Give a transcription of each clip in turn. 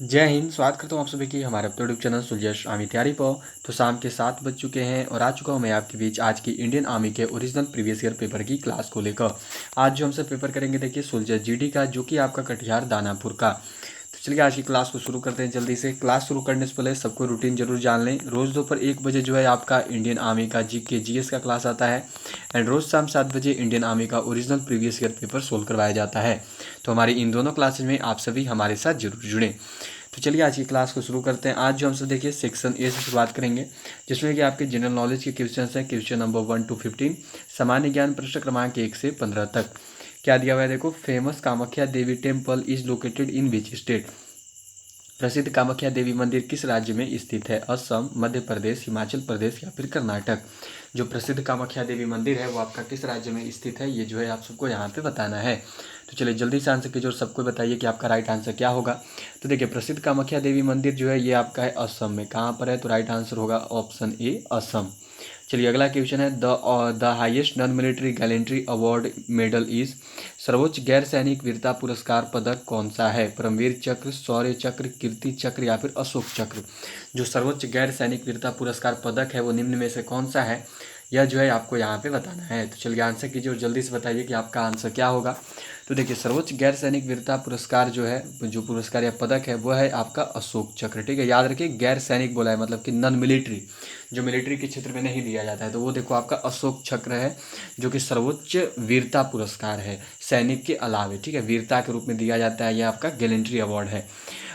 जय हिंद। स्वागत करता हूँ आप सभी की हमारे अपने यूट्यूब चैनल सुलझश आर्मी तैयारी पर। तो शाम के 7 बज चुके हैं और आ चुका हूँ मैं आपके बीच आज की इंडियन आर्मी के ओरिजिनल प्रीवियस ईयर पेपर की क्लास को लेकर। आज जो हमसे पेपर करेंगे देखिए सुलझश जीडी का, जो कि आपका कटिहार दानापुर का। तो चलिए आज की क्लास को शुरू करते हैं जल्दी से। क्लास शुरू करने से पहले सबको रूटीन जरूर जान लें। रोज़ दोपहर 1 बजे जो है आपका इंडियन आर्मी का जीके जीएस का क्लास आता है एंड रोज़ शाम 7 बजे इंडियन आर्मी का original previous year paper solve करवाया जाता है। तो हमारी इन दोनों क्लासेज में आप सभी हमारे साथ जरूर जुड़ें। तो चलिए आज की क्लास को शुरू करते हैं। आज जो हम सब देखिए सेक्शन ए से शुरुआत करेंगे, जिसमें कि आपके जनरल नॉलेज के क्वेश्चन हैं। क्वेश्चन नंबर 1 to 15, सामान्य ज्ञान प्रश्न क्रमांक 1 से 15 तक। क्या दिया हुआ है देखो, famous Kamakhya Devi temple is located in which state. प्रसिद्ध कामाख्या देवी मंदिर किस राज्य में स्थित है। असम, मध्य प्रदेश, हिमाचल प्रदेश या फिर कर्नाटक। जो प्रसिद्ध कामाख्या देवी मंदिर है वो आपका किस राज्य में स्थित है, ये जो है आप सबको यहाँ पे बताना है। तो चलिए जल्दी से आंसर कीजिए और सबको बताइए कि आपका राइट आंसर क्या होगा। तो देखिए प्रसिद्ध कामाख्या देवी मंदिर जो है ये आपका है असम में। कहाँ पर है, तो राइट आंसर होगा ऑप्शन ए असम। चलिए अगला क्वेश्चन है, the highest non military gallantry award medal is. सर्वोच्च गैर सैनिक वीरता पुरस्कार पदक कौन सा है। परमवीर चक्र, शौर्य चक्र, कीर्ति चक्र या फिर अशोक चक्र। जो सर्वोच्च गैर सैनिक वीरता पुरस्कार पदक है वो निम्न में से कौन सा है, यह जो है आपको यहाँ पे बताना है। तो चलिए आंसर कीजिए और जल्दी से बताइए कि आपका आंसर क्या होगा। तो देखिए सर्वोच्च गैर सैनिक वीरता पुरस्कार जो है, जो पुरस्कार या पदक है वो है आपका अशोक चक्र। ठीक है, याद रखिए गैर सैनिक बोला है, मतलब कि नॉन मिलिट्री, जो मिलिट्री के क्षेत्र में नहीं दिया जाता है। तो वो देखो आपका अशोक चक्र है, जो कि सर्वोच्च वीरता पुरस्कार है सैनिक के अलावे। ठीक है, वीरता के रूप में दिया जाता है, यह आपका गैलेंट्री अवार्ड है।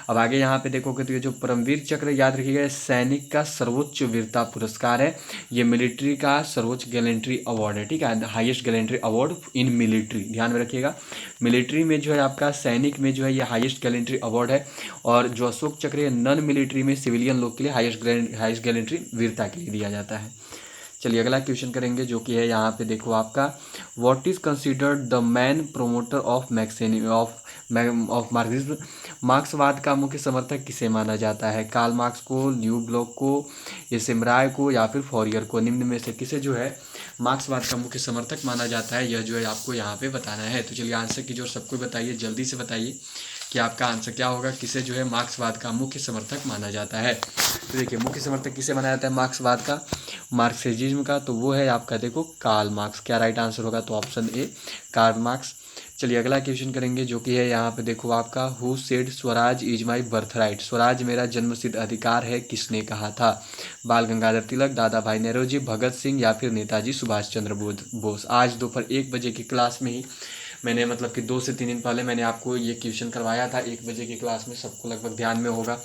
अब आगे यहाँ पे देखोगे तो ये जो परमवीर चक्र, याद रखिएगा सैनिक का सर्वोच्च वीरता पुरस्कार है, ये मिलिट्री का सर्वोच्च गैलेंट्री अवार्ड है। ठीक है, highest gallantry award in military, ध्यान में रखिएगा। मिलिट्री में जो है आपका, सैनिक में जो है ये हाईएस्ट गैलेंट्री अवार्ड है, और जो अशोक चक्र है नॉन मिलिट्री में सिविलियन लोग के लिए हाईएस्ट गैलेंट्री वीरता के लिए दिया जाता है। चलिए अगला क्वेश्चन करेंगे, जो कि है यहाँ पे देखो आपका, what is considered the main promoter of Marxism. मार्क्सवाद का मुख्य समर्थक किसे माना जाता है। कार्ल मार्क्स को, ल्यू ब्लॉक को, एसिमराय को या फिर फॉरियर को। निम्न में से किसे जो है मार्क्सवाद का मुख्य समर्थक माना जाता है, यह जो है आपको यहाँ पे बताना है। तो चलिए आंसर कीजिए और सबको बताइए, जल्दी से बताइए कि आपका आंसर क्या होगा। किसे जो है मार्क्सवाद का मुख्य समर्थक माना जाता है। तो देखिए मुख्य समर्थक किसे माना जाता है मार्क्सवाद का, मार्क्सिज्म का, तो वो है आपका देखो कार्ल मार्क्स। क्या राइट आंसर होगा, तो ऑप्शन ए कार्ल मार्क्स। चलिए अगला क्वेश्चन करेंगे, जो कि है यहाँ पे देखो आपका, who said Swaraj is my birth right. Swaraj मेरा जन्मसिद्ध अधिकार है, किसने कहा था। बाल गंगाधर तिलक, दादा भाई नेहरू, भगत सिंह या फिर नेताजी सुभाष चंद्र बोस। आज दोपहर 1 बजे की क्लास में ही मैंने, मतलब कि 2 से 3 दिन पहले मैंने आपको ये क्वेश्चन करवाया था 1 बजे की क्लास में, सबको लगभग ध्यान में होगा।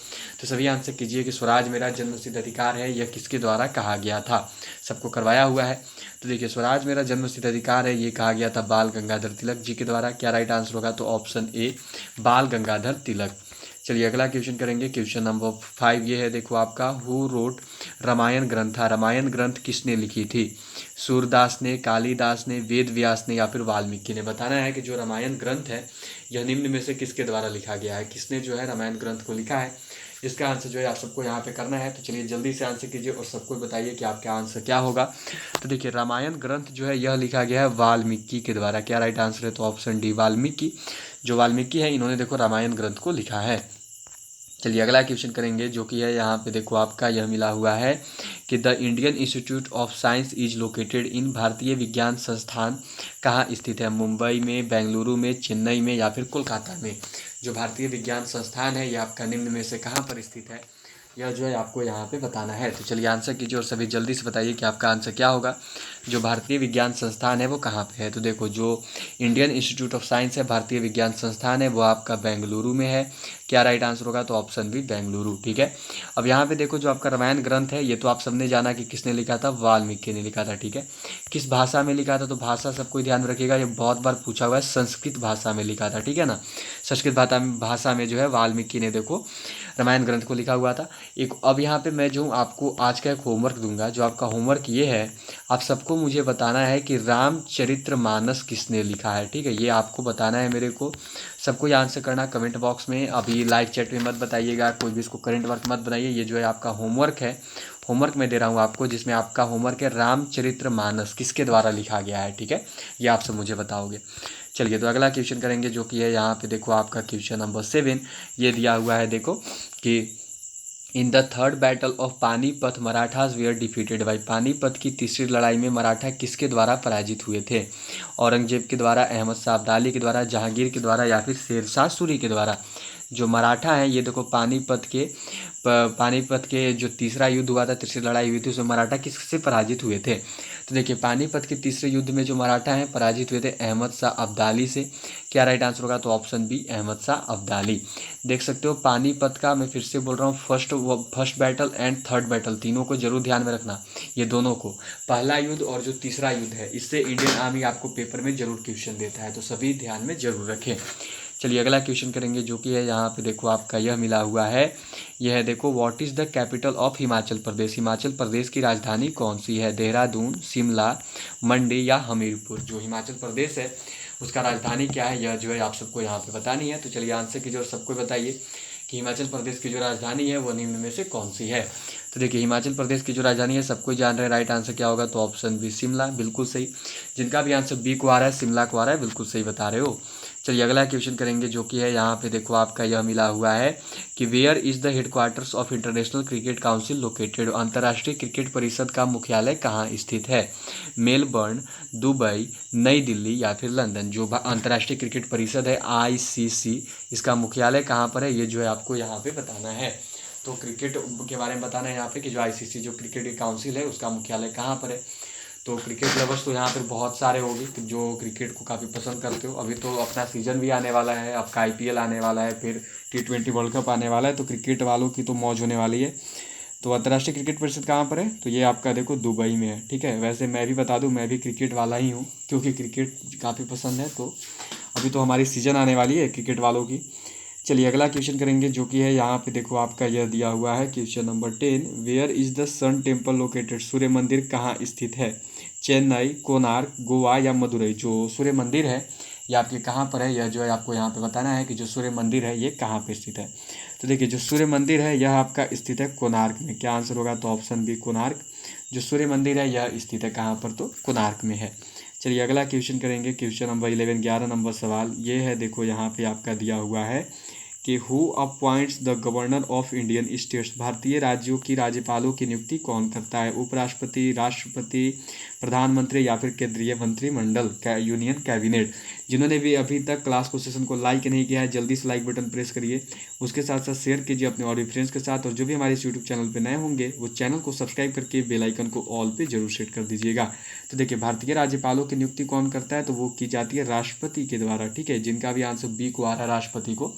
तो सभी आंसर कीजिए कि स्वराज मेरा जन्मसिद्ध अधिकार है यह किसके द्वारा कहा गया था, सबको करवाया हुआ है। तो देखिए स्वराज मेरा जन्मसिद्ध अधिकार है ये कहा गया था बाल गंगाधर तिलक जी के द्वारा। क्या राइट आंसर होगा, तो ऑप्शन ए बाल गंगाधर तिलक। चलिए अगला क्वेश्चन करेंगे, क्वेश्चन नंबर 5 ये है देखो आपका, हु रोट रामायण ग्रंथ। रामायण ग्रंथ किसने लिखी थी। सूरदास ने, कालिदास ने, वेद व्यास ने या फिर वाल्मीकि ने। बताना है कि जो रामायण ग्रंथ है यह निम्न में से किसके द्वारा लिखा गया है, किसने जो है रामायण ग्रंथ को लिखा है। इसका आंसर जो है आप सबको यहाँ पे करना है। तो चलिए जल्दी से आंसर कीजिए और सबको बताइए कि आपका आंसर क्या होगा। तो देखिए रामायण ग्रंथ जो है यह लिखा गया है वाल्मीकि के द्वारा। क्या राइट आंसर है, तो ऑप्शन डी वाल्मीकि। जो वाल्मीकि है इन्होंने देखो रामायण ग्रंथ को लिखा है। चलिए अगला क्वेश्चन करेंगे, जो कि है यहाँ पे देखो आपका, यह मिला हुआ है कि the Indian institute of science is located in. भारतीय विज्ञान संस्थान कहाँ स्थित है। मुंबई में, बेंगलुरु में, चेन्नई में या फिर कोलकाता में। जो भारतीय विज्ञान संस्थान है यह आपका निम्न में से कहाँ पर स्थित है, यह जो है आपको यहाँ पे बताना है। तो चलिए आंसर कीजिए और सभी जल्दी से बताइए कि आपका आंसर क्या होगा। जो भारतीय विज्ञान संस्थान है वो कहाँ पे है, तो देखो जो इंडियन इंस्टीट्यूट ऑफ साइंस है, भारतीय विज्ञान संस्थान है, वो आपका बेंगलुरु में है। क्या राइट आंसर होगा, तो ऑप्शन बी बेंगलुरु। ठीक है, अब यहाँ पे देखो जो आपका रामायण ग्रंथ है ये तो आप सबने जाना कि किसने लिखा था, वाल्मीकि ने लिखा था। ठीक है, किस भाषा में लिखा था, तो भाषा सबको ध्यान में रखिएगा, ये बहुत बार पूछा हुआ है, संस्कृत भाषा में लिखा था। ठीक है ना, संस्कृत भाषा में जो है वाल्मीकि ने देखो रामायण ग्रंथ को लिखा हुआ था। एक अब यहाँ पे मैं जो आपको आज का एक होमवर्क दूंगा, जो आपका होमवर्क ये है, आप सबको आपको मुझे बताना है कि रामचरितमानस किसने लिखा है। ठीक है, ये आपको बताना है मेरे को। सबको ये आंसर करना कमेंट बॉक्स में। अभी लाइव चैट में मत बताइएगा, कोई भी इसको करंट वर्क मत बनाइए। ये जो है आपका होमवर्क है, होमवर्क मैं दे रहा हूँ आपको, जिसमें आपका होमवर्क है रामचरितमानस किसके द्वारा लिखा गया है। ठीक है, ये आप सब मुझे बताओगे। चलिए, तो अगला क्वेश्चन करेंगे, जो कि है यहाँ पे देखो आपका क्वेश्चन नंबर 7। ये दिया हुआ है देखो कि in the third battle of Panipat Marathas were defeated by. Panipat की तीसरी लड़ाई में मराठा किसके द्वारा पराजित हुए थे? औरंगजेब के द्वारा, अहमद शाह अब्दाली के द्वारा, जहांगीर के द्वारा, या फिर शेरशाह सूरी के द्वारा। जो मराठा हैं ये देखो पानीपत के जो तीसरा युद्ध हुआ था, तीसरी लड़ाई हुई थी, उसमें मराठा किससे पराजित हुए थे? तो देखिए, पानीपत के तीसरे युद्ध में जो मराठा हैं पराजित हुए थे अहमद शाह अब्दाली से। क्या राइट आंसर होगा? तो ऑप्शन बी, अहमद शाह अब्दाली। देख सकते हो पानीपत का, मैं फिर से बोल रहा हूँ, first battle and third battle तीनों को जरूर ध्यान में रखना। ये दोनों को, पहला युद्ध और जो तीसरा युद्ध है, इससे इंडियन आर्मी आपको पेपर में जरूर क्वेश्चन देता है, तो सभी ध्यान में जरूर रखें। चलिए, अगला क्वेश्चन करेंगे, जो कि है यहाँ पे देखो आपका यह मिला हुआ है। यह है देखो, what is the capital of Himachal Pradesh? Himachal Pradesh की राजधानी कौन सी है? देहरादून, शिमला, मंडी या हमीरपुर? जो हिमाचल प्रदेश है उसका राजधानी क्या है, यह जो है आप सबको यहाँ पे बतानी है। तो चलिए आंसर की जो सबको बताइए कि हिमाचल प्रदेश की जो राजधानी है वो निम्न में से कौन सी है? तो देखिए, हिमाचल प्रदेश की जो राजधानी है सबको जान रहे हैं, राइट आंसर क्या होगा? तो ऑप्शन बी, शिमला, बिल्कुल सही। जिनका भी आंसर बी को आ रहा है, शिमला को आ रहा है, बिल्कुल सही बता रहे हो। चलिए, अगला क्वेश्चन करेंगे, जो कि है यहाँ पे देखो आपका यह मिला हुआ है कि where is the headquarters of International Cricket Council located? अंतर्राष्ट्रीय क्रिकेट परिषद का मुख्यालय कहाँ स्थित है? मेलबर्न, दुबई, नई दिल्ली या फिर लंदन? जो अंतर्राष्ट्रीय क्रिकेट परिषद है ICC, इसका मुख्यालय कहाँ पर है, ये जो है आपको यहाँ पे बताना है। तो क्रिकेट के बारे में बताना है यहाँ पे कि जो ICC जो क्रिकेट काउंसिल है उसका मुख्यालय कहाँ पर है। तो क्रिकेट लवर्स तो यहाँ पर बहुत सारे होंगे जो क्रिकेट को काफ़ी पसंद करते हो। अभी तो अपना सीज़न भी आने वाला है, आपका IPL आने वाला है, फिर T20 वर्ल्ड कप आने वाला है, तो क्रिकेट वालों की तो मौज होने वाली है। तो अंतर्राष्ट्रीय क्रिकेट परिषद कहाँ पर है? तो ये आपका देखो दुबई में है। ठीक है, वैसे मैं भी बता दूँ, मैं भी क्रिकेट वाला ही हूँ, क्योंकि क्रिकेट काफ़ी पसंद है। तो अभी तो हमारी सीज़न आने वाली है क्रिकेट वालों की। चलिए, अगला क्वेश्चन करेंगे, जो कि है यहाँ पे देखो आपका यह दिया हुआ है question number 10। Where is the sun temple located? सूर्य मंदिर कहाँ स्थित है? चेन्नई, कोणार्क, गोवा या मदुरई? जो सूर्य मंदिर है ये आपके कहाँ पर है, यह जो है आपको यहाँ पे बताना है कि जो सूर्य मंदिर है ये कहाँ पे स्थित है। तो देखिए, जो सूर्य मंदिर है यह आपका स्थित है कोणार्क में। क्या आंसर होगा? तो ऑप्शन बी, कोणार्क। जो सूर्य मंदिर है यह स्थित है कहाँ पर? तो कोणार्क में है। चलिए, अगला क्वेश्चन करेंगे, क्वेश्चन नंबर 11, 11 नंबर सवाल। ये है देखो यहाँ पे आपका दिया हुआ है कि who appoints the governor of Indian states? भारतीय राज्यों की राज्यपालों की नियुक्ति कौन करता है? उपराष्ट्रपति, राष्ट्रपति, प्रधानमंत्री या फिर केंद्रीय मंत्रिमंडल, यूनियन कैबिनेट? जिन्होंने भी अभी तक क्लास को सेशन को लाइक नहीं किया है, जल्दी से लाइक बटन प्रेस करिए। उसके साथ साथ शेयर कीजिए अपने और भी फ्रेंड्स के साथ, और जो भी हमारे इस यूट्यूब चैनल पर नए होंगे वो चैनल को सब्सक्राइब करके बेल आइकन को ऑल पे जरूर सेट कर दीजिएगा। तो देखिए, भारतीय राज्यपालों की नियुक्ति कौन करता है? तो वो की जाती है राष्ट्रपति के द्वारा। ठीक है, जिनका भी आंसर बी को आ रहा है, राष्ट्रपति को,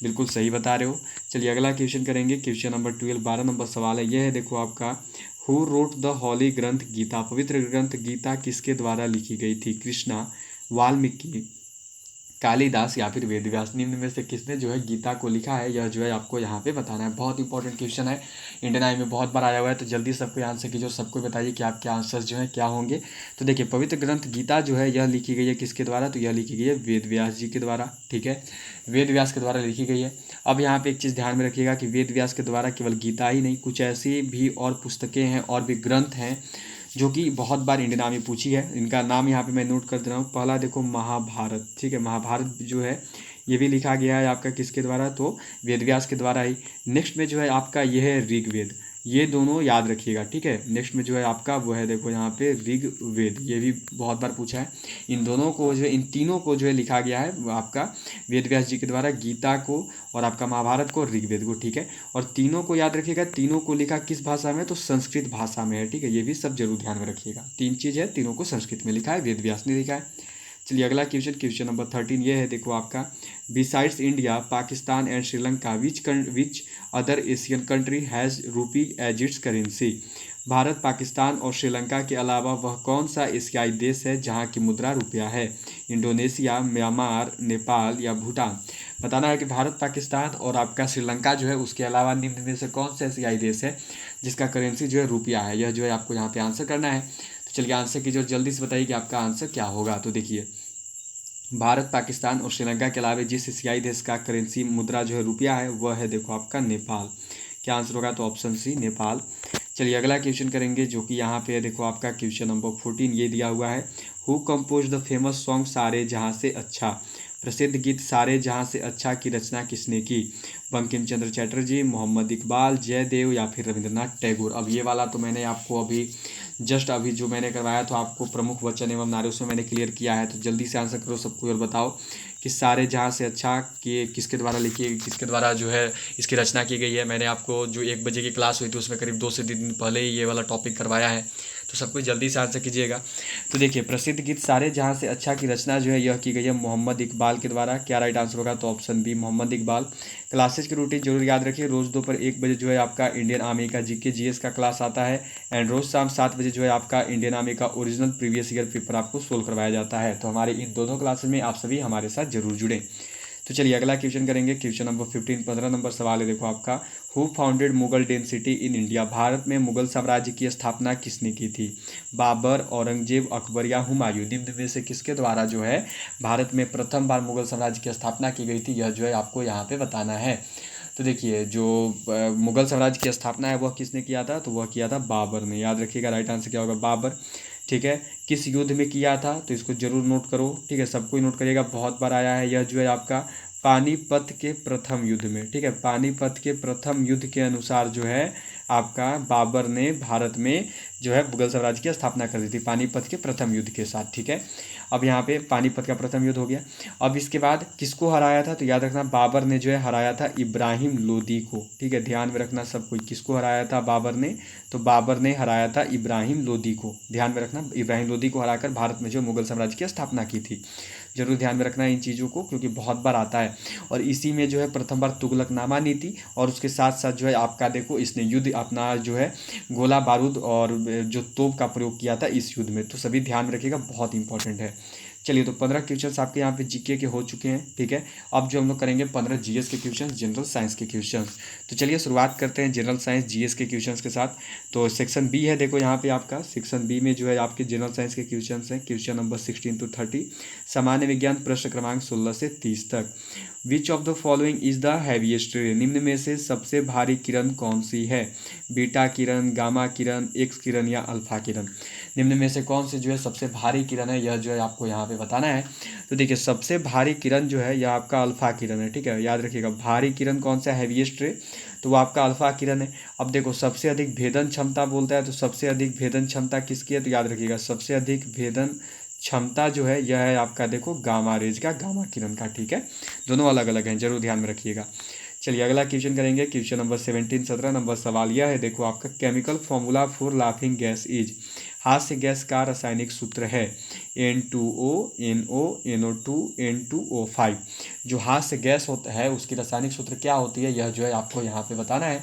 बिल्कुल सही बता रहे हो। चलिए, अगला क्वेश्चन करेंगे, क्वेश्चन नंबर 12, 12 नंबर सवाल है। यह है देखो आपका, हु रोट द हॉली ग्रंथ गीता? पवित्र ग्रंथ गीता किसके द्वारा लिखी गई थी? कृष्णा, वाल्मीकि, कालिदास या फिर वेदव्यास? निम्न में से किसने जो है गीता को लिखा है, यह जो है आपको यहाँ पे बताना है। बहुत इंपॉर्टेंट क्वेश्चन है, इंडियन आई में बहुत बार आया हुआ है, तो जल्दी सबको आंसर कीजिए, सबको बताइए कि आपके आंसर्स जो है क्या होंगे। तो देखिए, पवित्र ग्रंथ गीता जो है यह लिखी गई है किसके द्वारा? तो यह लिखी गई है वेदव्यास जी के द्वारा। ठीक है, वेदव्यास के द्वारा लिखी गई है। अब यहाँ पे एक चीज़ ध्यान में रखिएगा कि वेदव्यास के द्वारा केवल गीता ही नहीं, कुछ ऐसी भी और पुस्तकें हैं और भी ग्रंथ हैं जो कि बहुत बार इंडियन आर्मी पूछी है। इनका नाम यहाँ पे मैं नोट कर दे रहा हूँ। पहला देखो महाभारत। ठीक है, महाभारत जो है ये भी लिखा गया है आपका किसके द्वारा? तो वेदव्यास के द्वारा ही। नेक्स्ट में जो है आपका यह है ऋग्वेद, ये दोनों याद रखिएगा। ठीक है, नेक्स्ट में जो है आपका वो है देखो यहाँ पे ऋग्वेद, ये भी बहुत बार पूछा है। इन दोनों को जो है, इन तीनों को जो है लिखा गया है आपका वेदव्यास जी के द्वारा, गीता को और आपका महाभारत को, ऋग्वेद को। ठीक है, और तीनों को याद रखिएगा, तीनों को लिखा किस भाषा में? तो संस्कृत भाषा में है। ठीक है, ये भी सब जरूर ध्यान में रखिएगा। तीन चीज़ है, तीनों को संस्कृत में लिखा है, वेदव्यास ने लिखा है। चलिए, अगला क्वेश्चन, क्वेश्चन नंबर 13, ये है देखो आपका, besides India, Pakistan and Sri Lanka which other Asian country has रूपी as it's currency? Bharat, Pakistan और श्रीलंका के अलावा वह कौन सा एशियाई देश है जहाँ की मुद्रा रुपया है? इंडोनेशिया, म्यांमार, नेपाल या भूटान? बताना है कि भारत, पाकिस्तान और आपका श्रीलंका जो है, उसके अलावा निम्न में से कौन सा एशियाई देश है जिसका करेंसी जो है रुपया है। यह जो है आपको यहाँ पे आंसर करना है। तो चलिए आंसर कीजिए और जल्दी से बताइए कि आपका आंसर क्या होगा। तो देखिए, भारत, पाकिस्तान और श्रीलंका के अलावा जिस एशियाई देश का करेंसी मुद्रा जो है रुपया है, वह है देखो आपका नेपाल। क्या आंसर होगा? तो ऑप्शन सी नेपाल। चलिए अगला क्वेश्चन करेंगे, जो कि यहाँ पे देखो आपका क्वेश्चन नंबर 14 ये दिया हुआ है। Who compose the famous song सारे जहाँ से अच्छा? प्रसिद्ध गीत सारे जहाँ से अच्छा की रचना किसने की? बंकिम चंद्र चटर्जी, मोहम्मद इकबाल, जयदेव या फिर रविंद्रनाथ टैगोर। अब ये वाला तो मैंने आपको अभी जो मैंने करवाया तो आपको प्रमुख वचन एवं नारे उसमें मैंने क्लियर किया है। तो जल्दी से आंसर करो सबको और बताओ कि सारे जहाँ से अच्छा कि किसके द्वारा किसके द्वारा जो है इसकी रचना की गई है। मैंने आपको जो 1 बजे की क्लास हुई थी उसमें करीब 2 से 3 दिन पहले ही ये वाला टॉपिक करवाया है, तो सबको जल्दी से आंसर कीजिएगा। तो देखिए, प्रसिद्ध गीत सारे जहाँ से अच्छा की रचना जो है यह की गई है मोहम्मद इकबाल के द्वारा। क्या राइट आंसर होगा? तो option B Mohammad Iqbal. Classes की रूटीन जरूर याद रखिए, रोज़ दोपहर 1 बजे जो है आपका इंडियन आर्मी का जीके जीएस का क्लास आता है, एंड रोज़ शाम 7 बजे जो है आपका इंडियन आर्मी का ओरिजिनल प्रीवियस ईयर पेपर आपको सोल्व करवाया जाता है। तो हमारे इन दोनों क्लासेज में आप सभी हमारे साथ जरूर जुड़ें। तो चलिए अगला क्वेश्चन करेंगे, क्वेश्चन नंबर 15, 15 नंबर सवाल है देखो आपका। Who founded Mughal density in India? Bharat में मुगल साम्राज्य की स्थापना किसने की थी? बाबर, औरंगजेब, अकबर या हुमायूं? निम्न में से किसके द्वारा जो है भारत में प्रथम बार मुगल साम्राज्य की स्थापना की गई थी, यह जो है आपको यहाँ पे बताना है। तो देखिए, जो मुगल साम्राज्य की स्थापना है वह किसने किया था? तो वह किया था बाबर ने। याद रखिएगा, राइट आंसर क्या होगा? बाबर। ठीक है, किस युद्ध में किया था? तो इसको जरूर नोट करो। ठीक है, सबको ही नोट करिएगा, बहुत बार आया है यह जो है आपका पानीपत के प्रथम युद्ध में। ठीक है, पानीपत के प्रथम युद्ध के अनुसार जो है आपका बाबर ने भारत में जो है मुगल साम्राज्य की स्थापना कर दी थी, पानीपत के प्रथम युद्ध के साथ। ठीक है, अब यहाँ पे पानीपत का प्रथम युद्ध हो गया। अब इसके बाद किसको हराया था? तो याद रखना, बाबर ने जो है हराया था इब्राहिम लोदी को। ठीक है, ध्यान में रखना सब कोई, किसको हराया था बाबर ने? तो बाबर ने हराया था इब्राहिम लोदी को। ध्यान में रखना, इब्राहिम लोदी को हराकर भारत में जो मुगल साम्राज्य की स्थापना की थी। जरूर ध्यान में रखना इन चीज़ों को, क्योंकि बहुत बार आता है। और इसी में जो है प्रथम बार तुगलकनामा नीति, और उसके साथ साथ जो है आपका देखो इसने युद्ध अपना जो है गोला बारूद और जो तोप का प्रयोग किया था इस युद्ध में। तो सभी ध्यान में रखिएगा, बहुत इंपॉर्टेंट है। चलिए, तो 15 क्वेश्चंस आपके यहाँ पे जीके के हो चुके हैं। ठीक है, अब जो हम लोग करेंगे 15 जीएस के क्वेश्चंस, जनरल साइंस के क्वेश्चंस। तो चलिए शुरुआत करते हैं जनरल साइंस जीएस के क्वेश्चंस के साथ। तो सेक्शन बी है देखो यहाँ पे आपका, सेक्शन बी में जो है आपके जनरल साइंस के क्वेश्चंस हैं। क्वेश्चन नंबर 16 to 30, सामान्य विज्ञान प्रश्न क्रमांक 16 से 30 तक। विच of the following is the heaviest रे? निम्न में से सबसे भारी किरण कौन सी है? बीटा किरण, गामा किरण, एक्स किरण या अल्फा किरण? निम्न में से कौन सी जो है सबसे भारी किरण है, यह जो है आपको यहाँ पे बताना है। तो देखिए, सबसे भारी किरण जो है यह आपका अल्फा किरण है। ठीक है, याद रखिएगा, भारी किरण कौन सा हैवीएस्ट रे? तो वो आपका अल्फा किरण है। अब देखो, सबसे अधिक भेदन क्षमता बोलता है, तो सबसे अधिक भेदन क्षमता किसकी है? तो याद रखिएगा, सबसे अधिक भेदन क्षमता जो है यह है आपका देखो गामा रेज का, गामा किरण का। ठीक है, दोनों अलग अलग हैं, जरूर ध्यान में रखिएगा। चलिए अगला क्वेश्चन करेंगे, क्वेश्चन नंबर 17, 17 नंबर सवाल यह है देखो आपका। Chemical formula for laughing gas is? हास्य गैस का रासायनिक सूत्र है N2O, NO, NO2, N2O5। जो हास्य गैस होता है उसकी रासायनिक सूत्र क्या होती है, यह जो है आपको यहाँ पे बताना है।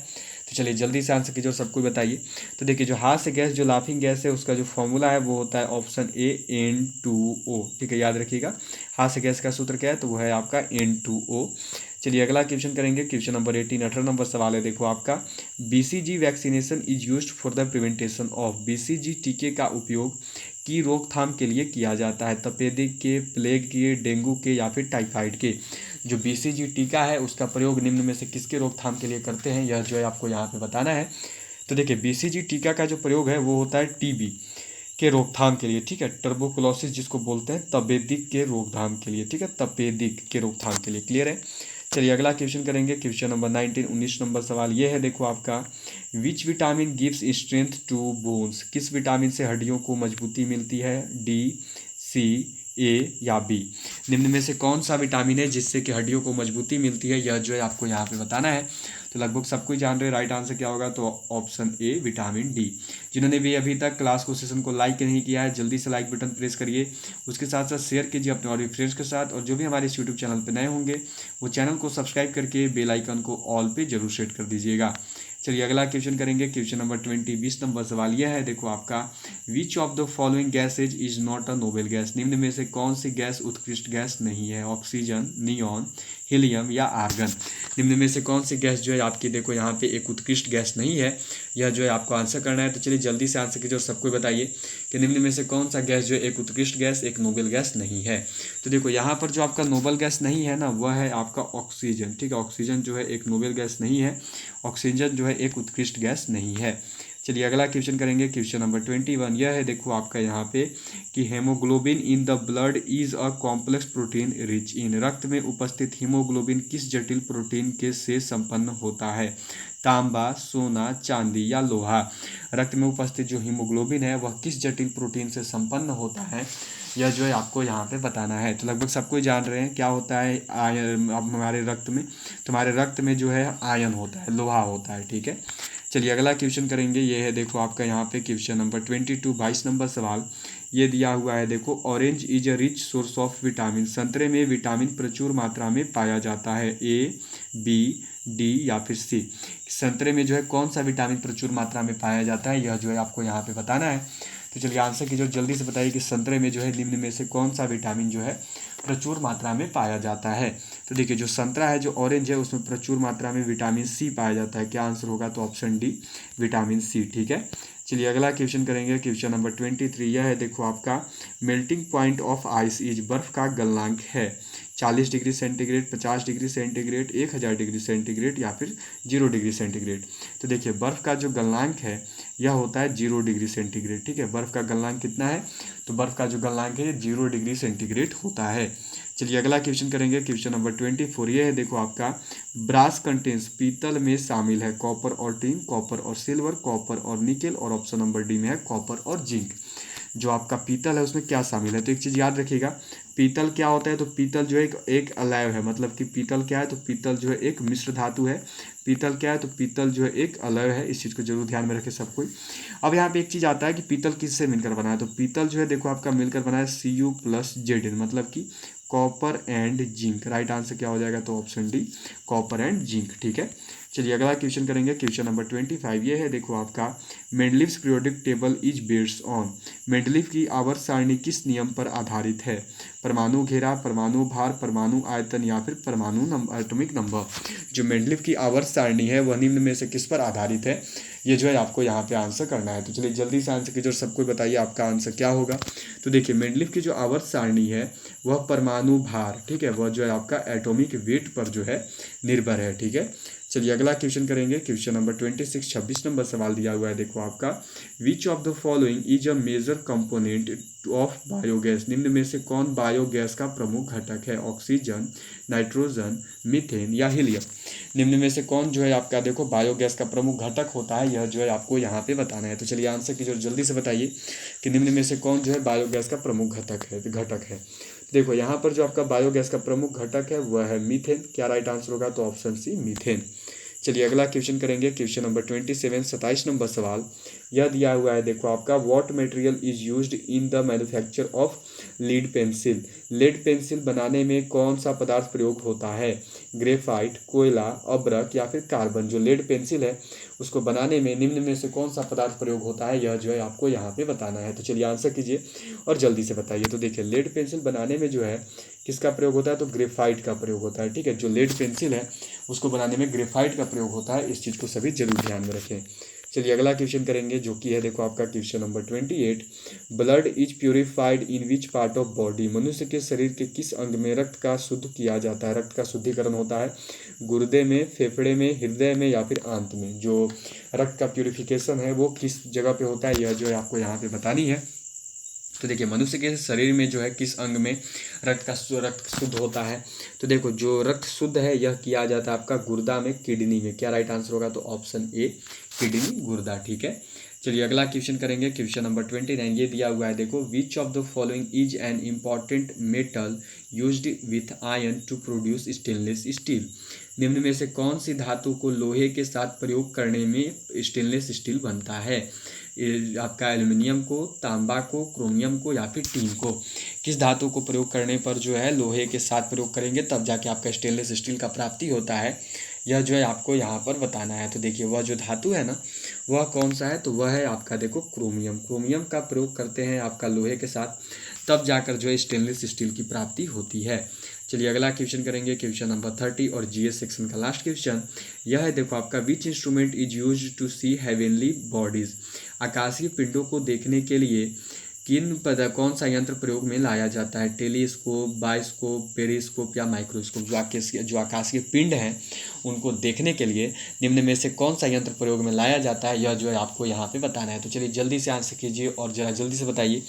तो चलिए जल्दी से आंसर कीजिए और सबको बताइए। तो देखिए, जो हास्य गैस, जो लाफिंग गैस है, उसका जो फॉर्मूला है वो होता है ऑप्शन ए N2O। ठीक है, याद रखिएगा, हास्य गैस का सूत्र क्या है? तो वो है आपका N2O। चलिए अगला क्वेश्चन करेंगे, क्वेश्चन नंबर 18, 18 नंबर सवाल है देखो आपका। BCG vaccination is used for the prevention of? BCG टीके का उपयोग की रोकथाम के लिए किया जाता है, तपेदिक के, प्लेग के, डेंगू के या फिर टाइफाइड के? जो BCG टीका है उसका प्रयोग निम्न में से किसके रोकथाम के लिए करते हैं, यह जो है आपको यहाँ पे बताना है। तो देखिए, BCG टीका का जो प्रयोग है वो होता है TB के रोकथाम के लिए। ठीक है, टर्बोक्लोसिस जिसको बोलते हैं, तपेदिक के रोकथाम के लिए। ठीक है, तपेदिक के रोकथाम के लिए। क्लियर है? चलिए अगला क्वेश्चन करेंगे, क्वेश्चन नंबर 19, 19 नंबर सवाल ये है देखो आपका। Which vitamin gives strength to bones? किस विटामिन से हड्डियों को मजबूती मिलती है? D, C, A या B? निम्न में से कौन सा विटामिन है जिससे कि हड्डियों को मजबूती मिलती है, यह जो है आपको यहाँ पे बताना है। तो लगभग सबको ही जान रहे, राइट आंसर क्या होगा? तो ऑप्शन ए विटामिन डी। जिन्होंने भी अभी तक क्लास को, सेशन को लाइक नहीं किया है, जल्दी से लाइक बटन प्रेस करिए। उसके साथ साथ शेयर कीजिए अपने और भी फ्रेंड्स के साथ, और जो भी हमारे इस यूट्यूब चैनल पर नए होंगे वो चैनल को सब्सक्राइब करके बेल आइकन को ऑल पे जरूर सेट कर दीजिएगा। चलिए अगला क्वेश्चन करेंगे, क्वेश्चन नंबर 20, 20 नंबर सवाल यह है देखो आपका। Which of the following gases is not a noble gas? निम्न में से कौन सी गैस उत्कृष्ट गैस नहीं है? ऑक्सीजन, नियॉन, हीलियम या आर्गन। निम्न में से कौन सी गैस जो है आपकी देखो यहाँ पे एक उत्कृष्ट गैस नहीं है, यह जो है आपको आंसर करना है। तो चलिए जल्दी से आंसर कीजिए और सबको बताइए कि निम्न में से कौन सा गैस जो है एक उत्कृष्ट गैस, एक नोबेल गैस नहीं है। तो देखो यहाँ पर जो आपका नोबेल गैस नहीं है ना, वह है आपका ऑक्सीजन। ठीक है, ऑक्सीजन जो है एक नोबेल गैस नहीं है, ऑक्सीजन जो है एक उत्कृष्ट गैस नहीं है। चलिए अगला क्वेश्चन करेंगे, क्वेश्चन नंबर 21। यह है देखो आपका यहाँ पे कि haemoglobin in the blood is a complex protein rich in. रक्त में उपस्थित हीमोग्लोबिन किस जटिल प्रोटीन के से संपन्न होता है? तांबा, सोना, चांदी या लोहा। रक्त में उपस्थित जो हीमोग्लोबिन है वह किस जटिल प्रोटीन से संपन्न होता है, यह जो है आपको यहाँ पे बताना है। तो लगभग सबको जान रहे हैं क्या होता है आयन। अब हमारे रक्त में, तुम्हारे रक्त में जो है आयन होता है, लोहा होता है। ठीक है, चलिए अगला क्वेश्चन करेंगे। ये है देखो आपका यहाँ पे क्वेश्चन नंबर 22, 22 नंबर सवाल। ये दिया हुआ है देखो, orange is a rich source of vitamin. संतरे में विटामिन प्रचुर मात्रा में पाया जाता है, ए, बी, डी या फिर सी। संतरे में जो है कौन सा विटामिन प्रचुर मात्रा में पाया जाता है, यह जो है आपको यहाँ पे बताना है। तो चलिए आंसर की जो जल्दी से बताइए कि संतरे में जो है निम्न में से कौन सा विटामिन जो है प्रचुर मात्रा में पाया जाता है। तो देखिए जो संतरा है, जो ऑरेंज है, उसमें प्रचुर मात्रा में विटामिन सी पाया जाता है। क्या आंसर होगा? तो ऑप्शन डी, विटामिन सी। ठीक है, चलिए अगला क्वेश्चन करेंगे, क्वेश्चन नंबर 23। यह है देखो आपका, melting point of ice is. बर्फ का गलनांक है 40 degree centigrade, 50 degree centigrade, 1000 degree centigrade या फिर 0 डिग्री सेंटीग्रेड। तो देखिए बर्फ़ का जो गलनांक है यह होता है 0 डिग्री सेंटीग्रेड। ठीक है, बर्फ़ का गलनांक कितना है? तो बर्फ़ का जो गलनांक है 0 डिग्री सेंटीग्रेड होता है। चलिए अगला क्वेश्चन करेंगे, क्वेश्चन नंबर 24। ये है देखो आपका, ब्रास कंटेंस। पीतल में शामिल है कॉपर और टिन, कॉपर और सिल्वर, कॉपर और निकेल, और ऑप्शन नंबर डी में है कॉपर और जिंक। जो आपका पीतल है उसमें क्या शामिल है? तो एक चीज़ याद रखिएगा, पीतल क्या होता है? तो पीतल जो है एक अलैव है, मतलब कि पीतल क्या है? तो पीतल जो है एक मिश्र धातु है। पीतल क्या है? तो पीतल जो है एक अलैव है। इस चीज़ को जरूर ध्यान में रखें सब कोई। अब यहाँ पे एक चीज़ आता है कि पीतल किससे मिलकर बना है? तो पीतल जो है देखो आपका मिलकर बना है Cu+Zn, मतलब कि copper and zinc. Right answer क्या हो जाएगा? तो option D, copper and zinc. ठीक है, चलिए अगला क्वेश्चन करेंगे, क्वेश्चन नंबर 25। ये है देखो आपका, Mendeleev's periodic table is based on. Mendeleev की आवर्त सारणी किस नियम पर आधारित है? परमाणु घेरा, परमाणु भार, परमाणु आयतन या फिर परमाणु एटॉमिक नंबर। जो मेंडलीव की आवर्त सारणी है वह निम्न में से किस पर आधारित है, ये जो है आपको यहाँ पे आंसर करना है। तो चलिए जल्दी से आंसर कीजिए और सबको बताइए आपका आंसर क्या होगा। तो देखिए मेंडलीव की जो आवर्त सारणी है वह परमाणु भार, ठीक है, वह जो है आपका एटॉमिक वेट पर जो है निर्भर है। ठीक है, चलिए अगला क्वेश्चन करेंगे, क्वेश्चन नंबर 26, 26 नंबर सवाल दिया हुआ है देखो आपका, which of the following is a major component of biogas. निम्न में से कौन बायोगैस का प्रमुख घटक है? ऑक्सीजन, नाइट्रोजन, मीथेन या हीलियम। निम्न में से कौन जो है आपका देखो बायोगैस का प्रमुख घटक होता है, यह जो है आपको यहाँ पे बताना है। तो चलिए आंसर की जो जल्दी से बताइए कि निम्न में से कौन जो है बायोगैस का प्रमुख घटक है। देखो यहाँ पर जो आपका बायोगैस का प्रमुख घटक है वह है मीथेन। क्या राइट आंसर होगा? तो ऑप्शन सी, मीथेन। चलिए अगला क्वेश्चन करेंगे, क्वेश्चन नंबर 27, 27 नंबर सवाल। यह दिया हुआ है देखो आपका, what material is used in the manufacture of lead pencil. Lead pencil बनाने में कौन सा पदार्थ प्रयोग होता है? ग्रेफाइट, कोयला, अब्रक या फिर कार्बन। जो लेड पेंसिल है उसको बनाने में निम्न में से कौन सा पदार्थ प्रयोग होता है, यह जो है आपको यहाँ पे बताना है। तो चलिए आंसर कीजिए और जल्दी से बताइए। तो देखिए लेड पेंसिल बनाने में जो है किसका प्रयोग होता है? तो ग्रेफाइट का प्रयोग होता है। ठीक है, जो लेड पेंसिल है उसको बनाने में ग्रेफाइट का प्रयोग होता है। इस चीज़ को सभी जरूर ध्यान में रखें। चलिए अगला क्वेश्चन करेंगे जो कि है देखो आपका question number 28। Blood is purified in which part of body. मनुष्य के शरीर के किस अंग में रक्त का शुद्ध किया जाता है? रक्त का शुद्धिकरण होता है गुर्दे में, फेफड़े में, हृदय में या फिर आंत में। जो रक्त का प्योरीफिकेशन है वो किस जगह पे होता है, यह जो है आपको यहाँ पे बतानी है। तो देखिए मनुष्य के शरीर में जो है किस अंग में रक्त शुद्ध होता है? तो देखो जो रक्त शुद्ध है यह किया जाता है आपका गुर्दा में, किडनी में। क्या राइट आंसर होगा? तो ऑप्शन ए, किडनी, गुर्दा। ठीक है, चलिए अगला क्वेश्चन करेंगे, क्वेश्चन नंबर 29। ये दिया हुआ है देखो, which of the following is an important metal used with iron to produce stainless steel. निम्न में से कौन सी धातु को लोहे के साथ प्रयोग करने में स्टेनलेस स्टील बनता है? आपका एल्युमिनियम को, तांबा को, क्रोमियम को या फिर टीन को। किस धातु को प्रयोग करने पर जो है लोहे के साथ प्रयोग करेंगे तब जाके आपका स्टेनलेस स्टील का प्राप्ति होता है, यह जो है आपको यहाँ पर बताना है। तो देखिए वह जो धातु है ना वह कौन सा है? तो वह है आपका देखो क्रोमियम। क्रोमियम का प्रयोग करते हैं आपका लोहे के साथ, तब जाकर जो है स्टेनलेस स्टील की प्राप्ति होती है। चलिए अगला क्वेश्चन करेंगे, क्वेश्चन नंबर 30 और जीएस सेक्शन का लास्ट क्वेश्चन यह है। देखो आपका, which instrument is use to see heavenly bodies. आकाशीय पिंडों को देखने के लिए कौन सा यंत्र प्रयोग में लाया जाता है। टेलीस्कोप, बायोस्कोप, पेरिस्कोप या माइक्रोस्कोप। जो आकाशीय पिंड हैं उनको देखने के लिए निम्न में से कौन सा यंत्र प्रयोग में लाया जाता है, यह जो है आपको यहाँ पे बताना है। तो चलिए जल्दी से आंसर कीजिए और जरा जल्दी से बताइए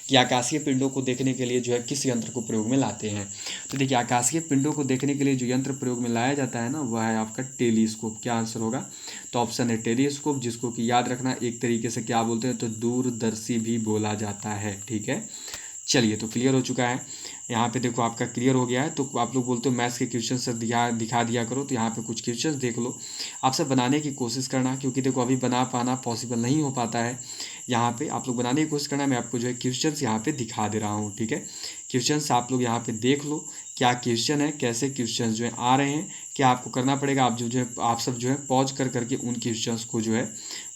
कि आकाशीय पिंडों को देखने के लिए जो है किस यंत्र को प्रयोग में लाते हैं। तो देखिए आकाशीय पिंडों को देखने के लिए जो यंत्र प्रयोग में लाया जाता है ना, वह है आपका टेलीस्कोप। क्या आंसर होगा? तो ऑप्शन है टेलीस्कोप, जिसको कि याद रखना एक तरीके से क्या बोलते हैं, तो दूरदर्शी भी बोला जाता है। ठीक है, चलिए तो क्लियर हो चुका है। यहाँ पे देखो आपका क्लियर हो गया है। तो आप लोग बोलते हो मैथ्स के क्वेश्चन सर दिखा दिया करो, तो यहाँ पे कुछ क्वेश्चंस देख लो, आप सब बनाने की कोशिश करना, क्योंकि देखो अभी बना पाना पॉसिबल नहीं हो पाता है। यहाँ पे आप लोग बनाने की कोशिश करना, मैं आपको जो है क्वेश्चंस यहाँ पे दिखा दे रहा हूँ। ठीक है, क्वेश्चंस आप लोग यहाँ पे देख लो क्या क्वेश्चन है, कैसे क्वेश्चंस जो है आ रहे हैं। क्या आपको करना पड़ेगा, आप जो है आप सब जो है पॉज करके उन क्वेश्चंस को जो है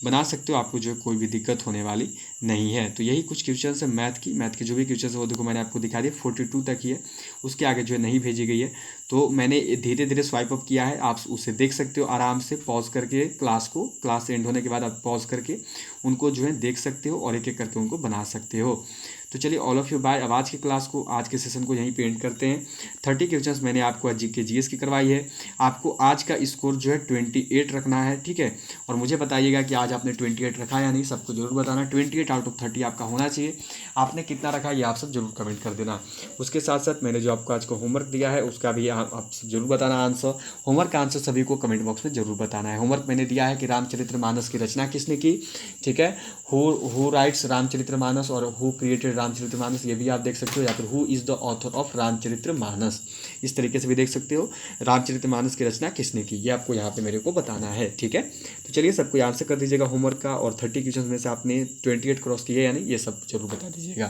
बना सकते हो, आपको जो है कोई भी दिक्कत होने वाली नहीं है। तो यही कुछ क्वेश्चंस है मैथ के जो भी क्वेश्चंस है वो देखो मैंने आपको दिखा दिया, 42 तक ही है, उसके आगे जो है नहीं भेजी गई है। तो मैंने धीरे धीरे स्वाइप अप किया है, आप उसे देख सकते हो आराम से पॉज करके। क्लास एंड होने के बाद आप पॉज करके उनको जो है देख सकते हो और एक एक करके उनको बना सकते हो। तो चलिए ऑल ऑफ यू बाय। अब आज की क्लास को, आज के सेशन को यहीं पे एंड करते हैं। 30 क्वेश्चंस मैंने आपको आज जीके जीएस की करवाई है। आपको आज का स्कोर जो है 28 रखना है। ठीक है, और मुझे बताइएगा कि आज आपने 28 रखा या नहीं, सबको जरूर बताना। 28 आउट ऑफ 30 आपका होना चाहिए। आपने कितना रखा ये आप सब जरूर कमेंट कर देना। उसके साथ साथ मैंने जो आपको आज को होमवर्क दिया है उसका भी आप सब जरूर बताना आंसर। होमवर्क का आंसर सभी को कमेंट बॉक्स में जरूर बताना है। होमवर्क मैंने दिया है कि रामचरितमानस की रचना किसने की। ठीक है, हु राइट्स रामचरितमानस और हु क्रिएटेड रामचरितमानस, ये भी आप देख सकते हो, या फिर who is the author of Ramcharitmanas, इस तरीके से भी देख सकते हो। रामचरितमानस की रचना किसने की, ये आपको यहाँ पे मेरे को बताना है। ठीक है, तो चलिए सबको आंसर कर दीजिएगा होमवर्क का, और 30 क्वेश्चन में से आपने 28 क्रॉस किए या नहीं ये सब जरूर बता दीजिएगा।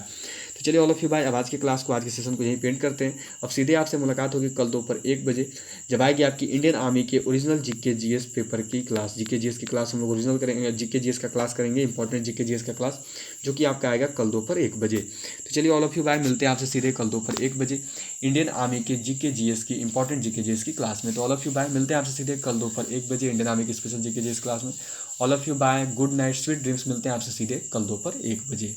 तो चलिए ऑल ऑफ यू बाय। अब आज की क्लास को, आज के सेशन को यहीं पेंट करते हैं। अब सीधे आपसे मुलाकात होगी कल दोपहर 1 बजे, जब आएगी आपकी इंडियन आर्मी के ओरिजिनल जीके जीएस पेपर की क्लास। जीके जीएस की क्लास हम लोग ओरिजिनल करेंगे, जीके जीएस का क्लास करेंगे, इंपॉर्टेंट जीके जीएस का क्लास, जो कि आपका आएगा कल दोपहर 1 बजे। तो चलिए ऑल ऑफ यू बाय, मिलते हैं आपसे सीधे कल दोपहर 1 बजे इंडियन आर्मी के जीके जीएस की, इंपॉर्टेंट जीके जीएस की क्लास में। तो ऑल ऑफ यू बाय, मिलते हैं आपसे सीधे कल दोपहर 1 बजे इंडियन आर्मी की स्पेशल जीके जीएस क्लास में। All of you bye, good night, sweet dreams. मिलते हैं आपसे सीधे कल दोपहर 1 बजे।